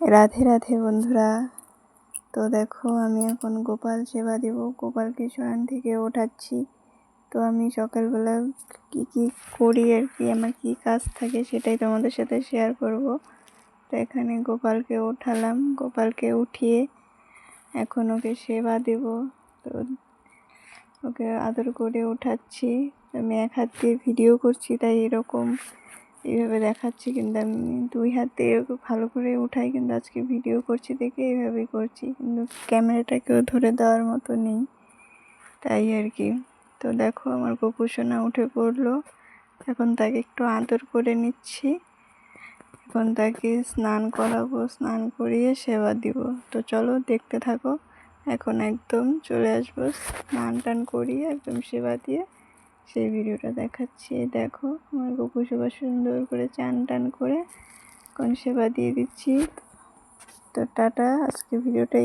রাধে রাধে বন্ধুরা। তো দেখো আমি এখন গোপাল সেবা দেব, গোপালকে শয়ন থেকে ওঠাচ্ছি। তো আমি সকালবেলা কি কি করি আর কি, আমার কি কাজ থাকে সেটাই তোমাদের সাথে শেয়ার করব। তো এখানে গোপালকে ওঠালাম, গোপালকে উঠিয়ে এখন ওকে সেবা দেব। তো ওকে আদর করে ওঠাচ্ছি। আমি এক হাত দিয়ে ভিডিও করছি, তাই এইভাবে দেখাচ্ছি, কিন্তু আমি দুই হাত দিয়ে ওকে ভালো করে উঠাই, কিন্তু আজকে ভিডিও করছি দেখে এইভাবেই করছি, কিন্তু ক্যামেরাটাকেও ধরে দেওয়ার মতো নেই, তাই আর কি। তো দেখো আমার গোপুসোনা উঠে পড়লো, এখন তাকে একটু আদর করে নিচ্ছি, এখন তাকে স্নান করাবো, স্নান করিয়ে সেবা দিব। তো চলো দেখতে থাকো। এখন একদম চলে আসবো, স্নান টান করিয়ে একদম সেবা দিয়ে সেই ভিডিওটা দেখাচ্ছি। দেখো আমার গোপু সেবা সুন্দর করে চান টান করে এখন সেবা দিয়ে দিচ্ছি। তো টাটা, আজকে ভিডিওটা